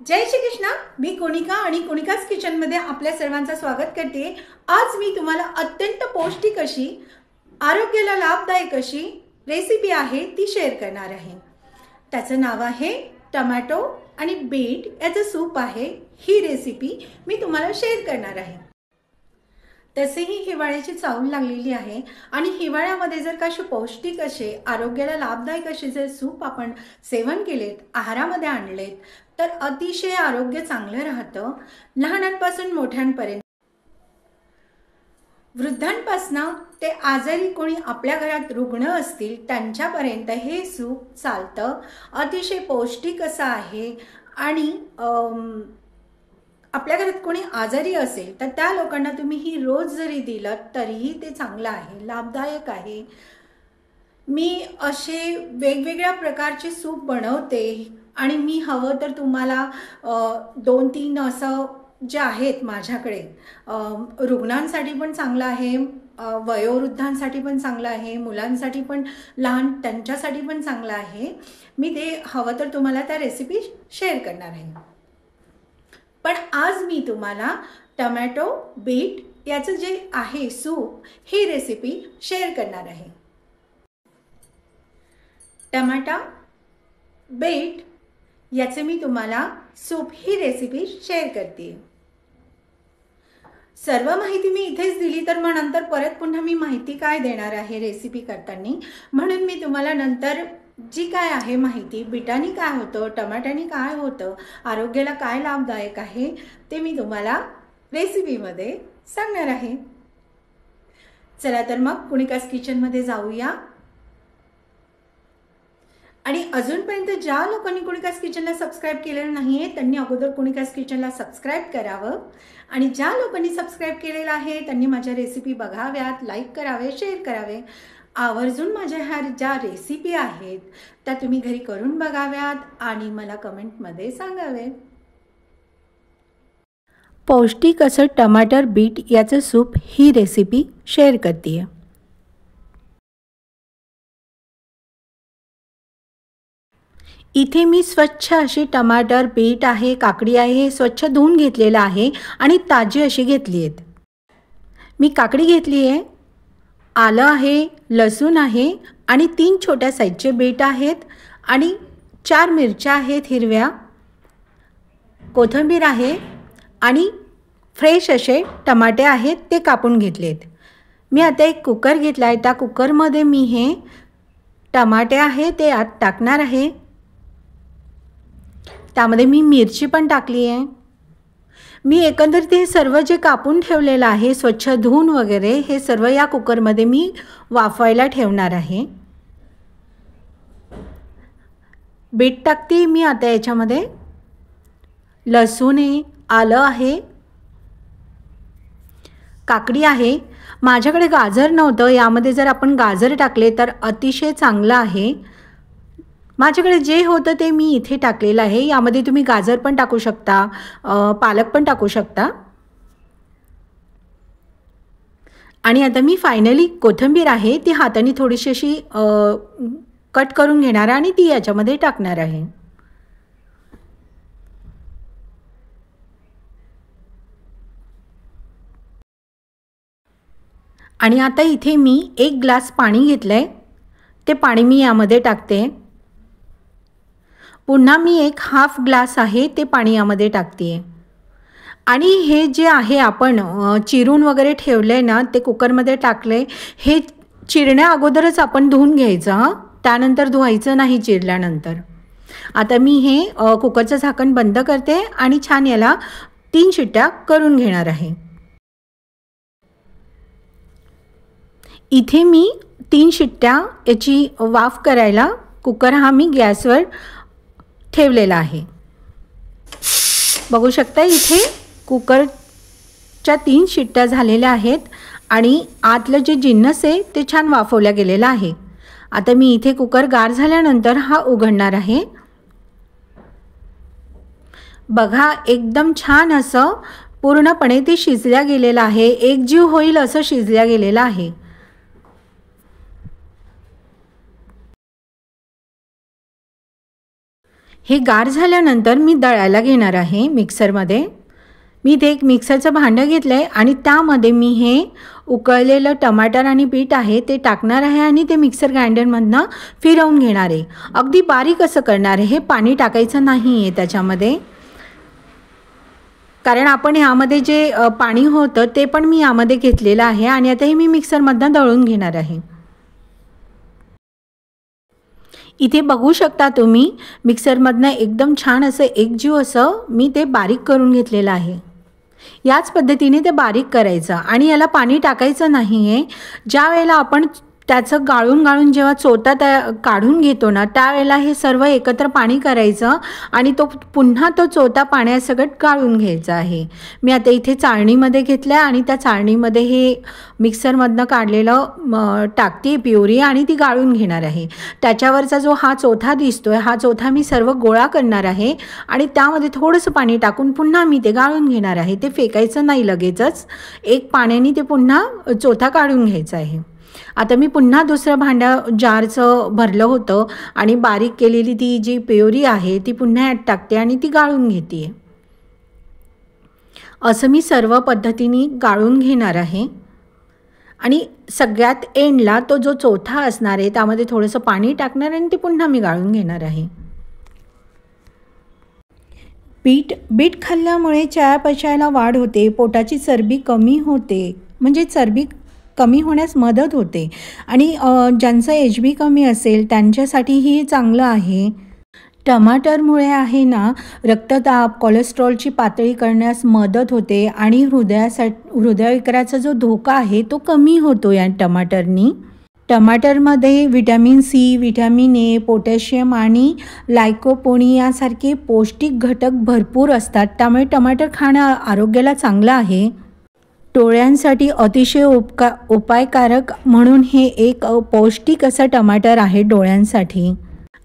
जय श्री कृष्ण। मी कोनिका आणि कोनिकास किचन मध्ये आपल्या सर्वांचं स्वागत करते। आज मी तुम्हाला अत्यंत पौष्टिक अशी आरोग्याला लाभदायक अशी रेसिपी आहे ती शेअर करणार आहे। त्याचं नाव आहे टोमॅटो आणि बीट याचं सूप आहे। ही रेसिपी मी तुम्हाला शेअर करणार आहे। तसेही हिवाळ्याची चाहूल लागलेली आहे आणि हिवाळ्यामध्ये जर काही पौष्टिक असे आरोग्याला लाभदायक असे जर सूप आपण सेवन केलेत, आहारामध्ये आणलेत तर अतिशय आरोग्य चांगलं राहतं। लहानांपासून मोठ्यांपर्यंत, वृद्धांपासून ते आजारी कोणी आपल्या घरात रुग्ण असतील त्यांच्यापर्यंत हे सूप चालतं। अतिशय पौष्टिक असं आहे आणि आपल्या घरात कोणी आजारी असेल तर त्या लोकांना तुम्ही ही रोज जरी दिलं तरीही ते चांगलं आहे, लाभदायक आहे। मी असे वेगवेगळ्या प्रकारचे सूप बनवते आणि मी हवं तर तुम्हाला 2-3 असं जे आहेत माझ्याकडे, रुग्णांसाठी पण चांगलं आहे, वयोवृद्धांसाठी पण चांगलं आहे, मुलांसाठी पण लहान त्यांच्यासाठी पण चांगलं आहे। मी ते हवं तर तुम्हाला त्या रेसिपी शेअर करणार आहे। पण आज मी तुम्हाला टोमॅटो बीट याचं जे आहे सूप ही रेसिपी शेअर करणार आहे। टोमॅटो बीट याचे मी तुम्हाला सूप ही रेसिपी शेअर करते। सर्व माहिती मी इथेच दिली तर मग नंतर परत पुन्हा मी माहिती काय देणार आहे रेसिपी करताना, म्हणून मी तुम्हाला नंतर जी काय आहे माहिती, बीटानी काय होतं, टोमॅटोनी काय होतं, आरोग्याला काय लाभदायक आहे ते मी तुम्हाला रेसिपीमध्ये सांगणार आहे। चला तर मग कोनिकास किचनमध्ये जाऊया। आणि अजूनपर्यंत ज्या लोकांनी कोनिकास किचनला सबस्क्राइब केलेलं नाहीये त्यांनी अगोदर कोनिकास किचनला सबस्क्राइब करावं आणि ज्या लोकांनी सबस्क्राइब केलेलं आहे त्यांनी माझ्या रेसिपी बघाव्यात, लाईक करावे, शेअर करावे। आवर्जून माझ्या ह्या ज्या रेसिपी आहेत त्या तुम्ही घरी करून बघाव्यात आणि मला कमेंटमध्ये सांगावे। पौष्टिक असं टमाटर बीट याचं सूप ही रेसिपी शेअर करते। इथे मी स्वच्छ अशी टमाटर बीट आहे, काकडी आहे, हे स्वच्छ धुवून घेतलेलं आहे आणि ताजी अशी घेतली आहेत। मी काकडी घेतली आहे, आलं आहे, लसूण आहे आणि 3 छोट्या साईजचे बीट आहेत आणि 4 मिरच्या आहेत हिरव्या, कोथिंबीर आहे आणि फ्रेश असे टमाटे आहेत ते कापून घेतलेत। मी आता एक कुकर घेतला आहे, त्या कुकरमध्ये मी हे टमाटे आहे ते आत टाकणार आहे। त्यामध्ये मी मिरची पण टाकली आहे। मी एकंदरीत हे सर्व जे कापून ठेवलेलं आहे स्वच्छ धुवून वगैरे हे सर्व या कुकरमध्ये मी वाफवायला ठेवणार आहे। बीट टाकते मी आता याच्यामध्ये, लसूण आहे, आलं आहे, काकडी आहे। माझ्याकडे गाजर नव्हतं, यामध्ये जर आपण गाजर टाकले तर अतिशय चांगलं आहे। माझ्याकडे जे होतं ते मी इथे टाकलेलं आहे। यामध्ये तुम्ही गाजर पण टाकू शकता, पालक पण टाकू शकता। आणि आता मी फायनली कोथिंबीर आहे ती हाताने थोडीशी अशी कट करून घेणार आणि ती याच्यामध्ये टाकणार आहे। आणि आता इथे मी 1 ग्लास पाणी घेतलंय, ते पाणी मी यामध्ये टाकते। पुन्हा मी 1/2 ग्लास आहे ते पाणी यामध्ये टाकते आणि हे जे आहे आपण चिरून वगैरे ठेवले ना ते कुकरमध्ये टाकले। हे चिरण्या अगोदरच आपण धुवून घ्यायचं, त्यानंतर धुवायचं नाही चिरल्यानंतर। आता मी हे कुकरचं झाकण बंद करते आणि छान याला 3 शिट्ट्या करून घेणार आहे। इथे मी 3 शिट्ट्या याची वाफ करायला कुकर हा मी गॅसवर ठेवलेला आहे। बघू शकता इथे कुकरच्या 3 शिट्ट्या झालेल्या आहेत आणि आतलं जे जिन्नस आहे ते छान वाफवल्या गेलेलं आहे। आता मी इथे कुकर गार झाल्यानंतर हा उघडणार आहे। बघा एकदम छान असं पूर्णपणे ते शिजल्या गेलेलं आहे, एकजीव होईल असं शिजल्या गेलेलं आहे। हे गार झाल्यानंतर मी दळायला घेणार आहे मिक्सरमध्ये. मी इथे एक मिक्सरचं भांडं घेतलं आहे आणि त्यामध्ये मी हे उकळलेलं टमाटर आणि बीट आहे ते टाकणार आहे आणि ते मिक्सर ग्राइंडरमधनं फिरवून घेणार आहे. अगदी बारीक असं करणार आहे, पाणी टाकायचं नाही आहे त्याच्यामध्ये, कारण आपण यामध्ये जे पाणी होतं ते पण मी यामध्ये घेतलेलं आहे. आणि आता हे मी मिक्सरमधनं दळून घेणार आहे. इथे बघू शकता तुम्ही मिक्सरमधनं एकदम छान असं एकजीव असं मी ते बारीक करून घेतलेलं आहे. याच पद्धतीने ते बारीक करायचं आणि याला पाणी टाकायचं नाही आहे. ज्या वेळेला आपण त्याचं गाळून जेव्हा चोथा काढून घेतो ना, त्यावेळेला हे सर्व एकत्र पाणी करायचं आणि पुन्हा तो चोथा पाण्यासकट गाळून घ्यायचा आहे. मी आता इथे चाळणीमध्ये घेतलं आहे आणि त्या चाळणीमध्ये हे मिक्सरमधनं काढलेलं टाकते प्युरी आणि ती गाळून घेणार आहे. त्याच्यावरचा जो हा चोथा दिसतो आहे, हा चोथा मी सर्व गोळा करणार आहे आणि त्यामध्ये थोडंसं पाणी टाकून पुन्हा मी ते गाळून घेणार आहे. ते फेकायचं नाही लगेचच, एक पाण्याने ते पुन्हा चोथा काढून घ्यायचा आहे. आता मी पुन्हा दुसरं जारचं भरलं होतं आणि बारीक केलेली ती जी प्युरी आहे ती पुन्हा यात टाकते आणि ती गाळून घेते. असं मी सर्व पद्धतीने गाळून घेणार आहे. आणि सगळ्यात एंडला तो जो चोथा असणार आहे त्यामध्ये थोडंसं पाणी टाकणार आणि ते पुन्हा मी गाळून घेणार आहे. बीट खाल्ल्यामुळे चयापचयाला वाढ होते, पोटाची चरबी कमी होते, म्हणजे चरबी कमी होण्यास मदत होते आणि ज्यांचं HB कमी असेल त्यांच्यासाठीही चांगलं आहे. टमाटरमुळे आहे ना रक्तदाब, कोलेस्ट्रॉलची पातळी करण्यास मदत होते आणि हृदयविकाराचा जो धोका आहे तो कमी होतो या टमाटरनी. टमाटरमध्ये vitamin C, vitamin A, potassium आणि लायकोपोनी यासारखे पौष्टिक घटक भरपूर असतात. त्यामुळे टमाटर खाणं आरोग्याला चांगलं आहे. डोळ्यांसाठी अतिशय उपायकारक म्हणून हे एक पौष्टिक असं टमाटर आहे डोळ्यांसाठी.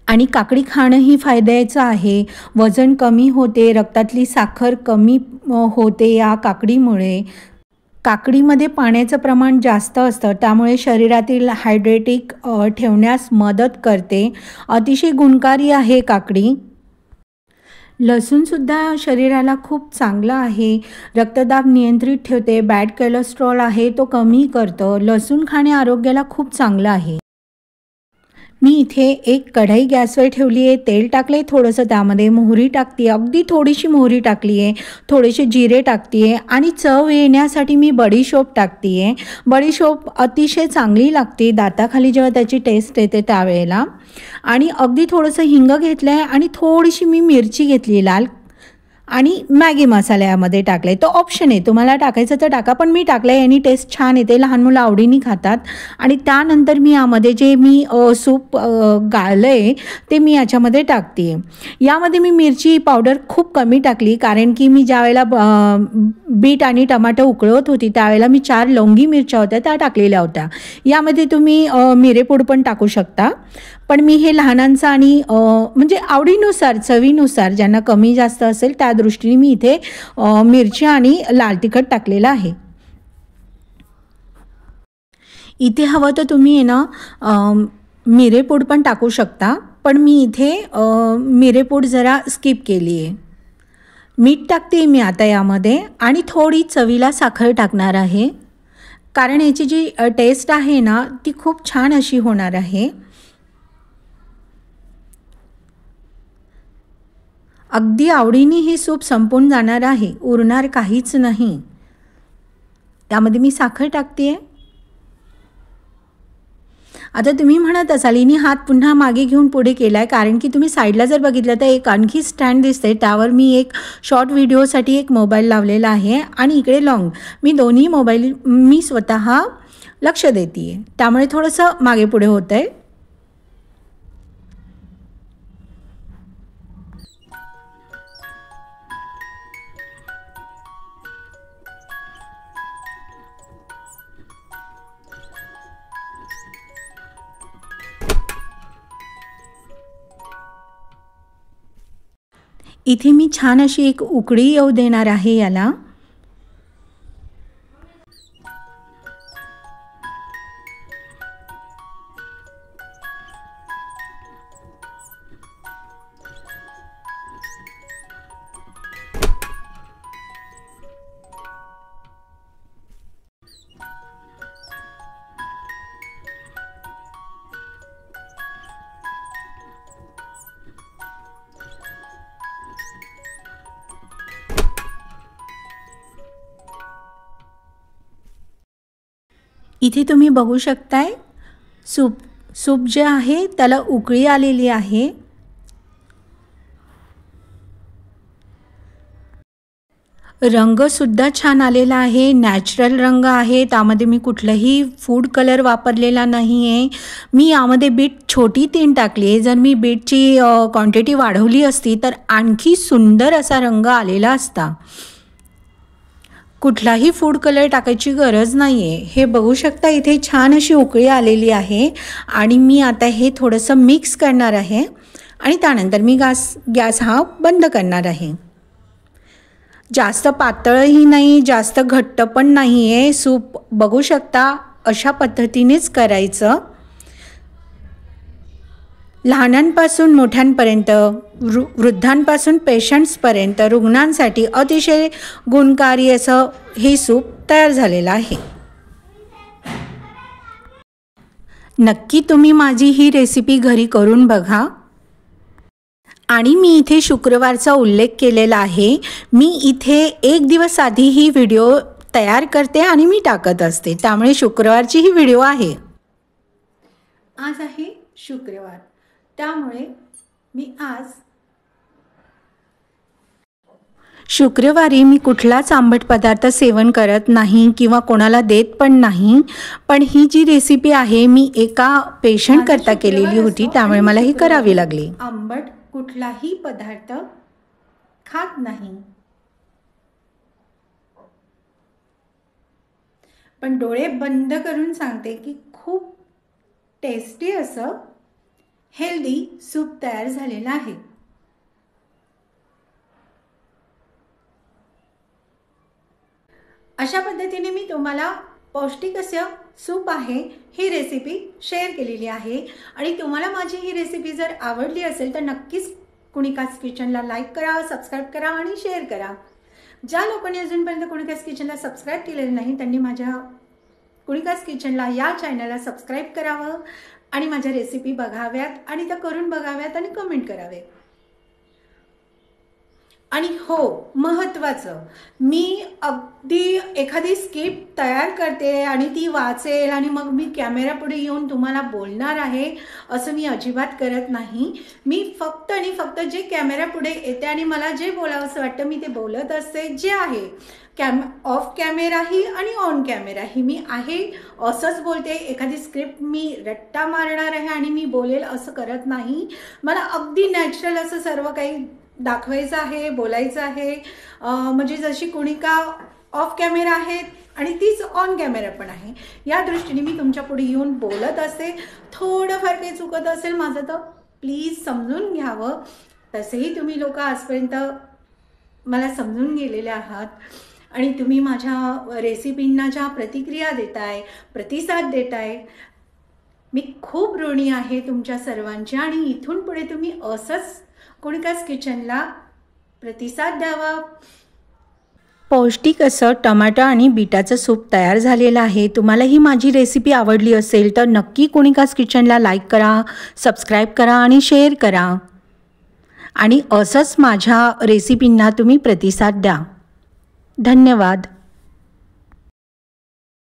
आणि काकडी खाणंही फायद्याचं आहे. वजन कमी होते, रक्तातली साखर कमी होते या काकडीमुळे. काकडीमध्ये पाण्याचं प्रमाण जास्त असतं, त्यामुळे शरीरातील हायड्रेटिक ठेवण्यास मदत करते. अतिशय गुणकारी आहे काकडी. लसूणसुद्धा शरीराला खूप चांगलं आहे. रक्तदाब नियंत्रित ठेवते, बॅड कोलेस्ट्रॉल आहे तो कमी करतं. लसूण खाणे आरोग्याला खूप चांगलं आहे. मी इथे एक कढई गॅसवर ठेवली आहे, तेल टाकले आहे, थोडंसं त्यामध्ये मोहरी टाकते आहे, अगदी थोडीशी मोहरी टाकली आहे, थोडेसे जिरे टाकते आहे आणि चव येण्यासाठी मी बडीशोप टाकते आहे. बडीशोप अतिशय चांगली लागते दाताखाली जेव्हा त्याची टेस्ट येते त्यावेळेला. आणि अगदी थोडंसं हिंग घेतलं आहे आणि थोडीशी मी मिरची घेतली लाल आणि मॅगी मसाला यामध्ये टाकले. तो ऑप्शन आहे, तुम्हाला टाकायचं तर टाका, पण मी टाकलं आहे, यानी टेस्ट छान येते, लहान मुलं आवडीने खातात. आणि त्यानंतर मी यामध्ये जे मी सूप गाळलं आहे ते मी याच्यामध्ये टाकते आहे. यामध्ये मी मिरची पावडर खूप कमी टाकली, कारण की मी ज्यावेळेला बीट आणि टमाटर उकळवत होती त्यावेळेला मी 4 लवंगी मिरच्या होत्या त्या टाकलेल्या होत्या. यामध्ये तुम्ही मिरेपूड पण टाकू शकता, पण मी हे लहानांचं आणि म्हणजे आवडीनुसार, चवीनुसार ज्यांना कमी जास्त असेल त्या दृष्टीने मी इथे मिरची आणि लाल तिखट टाकलेलं आहे. इथे हवं तर तुम्ही आहे ना मिरेपूड पण टाकू शकता, पण मी इथे मिरेपूड जरा स्किप केली आहे. मीठ टाकते मी आता यामध्ये आणि थोडी चवीला साखर टाकणार आहे, कारण याची जी टेस्ट आहे ना ती खूप छान अशी होणार आहे. अगदी आवडीने हे सूप संपून जाणार आहे, उरणार काहीच नाही. त्यामध्ये मी साखर टाकते आहे. आता तुम्ही म्हणत असाल हिने हात पुन्हा मागे घेऊन पुढे केला आहे, कारण की तुम्ही साईडला जर बघितलं तर एक आणखी स्टँड दिसते, त्यावर मी एक शॉर्ट व्हिडिओसाठी एक मोबाईल लावलेला आहे आणि इकडे लॉंग. मी दोन्ही मोबाईल मी स्वतः लक्ष देते आहे, त्यामुळे थोडंसं मागे पुढे होतं आहे. इथे मी छान अशी एक उकळी येऊ देणार आहे याला. इथे तुम्ही बघू शकताय सूप जे आहे त्याला उकळी आलेली आहे। रंगसुद्धा छान आलेला आहे, नॅचरल रंग आहे, त्यामध्ये मी कुठलाही फूड कलर वापरलेला नाही आहे। मी यामध्ये बीट छोटी 3 टाकली आहे। जर मी बीटची क्वांटिटी वाढवली असती तर आणखी सुंदर असा रंग आलेला असता। कुठलाही फूड कलर टाकायची गरज नाही आहे। हे बघू शकता इथे छान अशी उकळी आलेली आहे आणि मी आता हे थोडंसं मिक्स करणार आहे आणि त्यानंतर मी गॅस हा बंद करणार आहे। जास्त पातळही नाही, जास्त घट्ट पण नाही आहे। सूप बघू शकता अशा पद्धतीनेच करायचं। लहानांपासून मोठ्यांपर्यंत, वृद्धांपासून पेशंट्सपर्यंत रुग्णांसाठी अतिशय गुणकारी असं हे सूप तयार झालेलं आहे। नक्की तुम्ही माझी ही रेसिपी घरी करून बघा। आणि मी इथे शुक्रवारचा उल्लेख केलेला आहे। मी इथे 1 दिवस आधी ही व्हिडिओ तयार करते आणि मी टाकत असते, त्यामुळे शुक्रवारची ही व्हिडिओ आहे। आज आहे शुक्रवार, त्यामुळे मी आज शुक्रवारी मी कुठलाच आंबट पदार्थ सेवन करत नाही किंवा कोणाला देत पण नाही। पण ही जी रेसिपी आहे मी एका पेशंट करता केलेली होती, त्यामुळे मला ही करावी लागली। आंबट कुठलाही पदार्थ खात नाही, पण डोळे बंद करून सांगते की खूप टेस्टी असं हेल्दी सूप तयार झालेलं आहे। अशा पद्धतीने मी तुम्हाला पौष्टिक असं सूप आहे ही रेसिपी शेअर केलेली आहे। आणि तुम्हाला माझी ही रेसिपी जर आवडली असेल तर नक्कीच कुणिकास किचनला लाईक करा, सबस्क्राईब करा आणि शेअर करा। ज्या लोकांनी अजूनपर्यंत कुणिकास किचनला सबस्क्राईब केलेलं नाही त्यांनी माझ्या कुणिकास किचनला या चॅनलला सबस्क्राईब करावं आणि माझ्या रेसिपी बघाव्यात आणि त्या करून बघाव्यात आणि कमेंट करावे। आणि हो, महत्त्वाचं, मी अगदी एखादी स्क्रिप्ट तयार करते आणि ती वाचेल आणि मग मी कॅमेरा पुढे येऊन तुम्हाला बोलणार आहे असं मी अजिबात करत नाही। मी फक्त आणि फक्त जे कॅमेरा पुढे येते आणि मला जे बोलावंसं वाटतं मी ते बोलत असते। जे आहे ऑफ कॅमेराही आणि ऑन कॅमेराही मी आहे असंच बोलते। एखादी स्क्रिप्ट मी रट्टा मारणार आहे आणि मी बोलेल असं करत नाही। मला अगदी नॅचरल असं सर्व काही दाखवायचं आहे, बोलायचं आहे। म्हणजे जशी कुणिका ऑफ कॅमेरा आहे आणि तीच ऑन कॅमेरा पण आहे, या दृष्टीने मी तुमच्या पुढे येऊन बोलत असते। थोडंफार काही चुकत असेल माझं तर प्लीज समजून घ्यावं। तसेही तुम्ही लोक आजपर्यंत मला समजून गेलेले आहात आणि तुम्ही माझ्या रेसिपींना ज्या प्रतिक्रिया देताय, प्रतिसाद देताय, मी खूप ऋणी आहे तुमच्या सर्वांची। आणि इथून पुढे तुम्ही असंच कुणिकास किचनला प्रतिसाद द्यावा। पौष्टिक असं टमाटा आणि बीटाचं सूप तयार झालेलं आहे। तुम्हाला ही माझी रेसिपी आवडली असेल तर नक्की कुणिकास किचनला लाईक करा, सबस्क्राईब करा आणि शेअर करा आणि असंच माझ्या रेसिपींना तुम्ही प्रतिसाद द्या। धन्यवाद।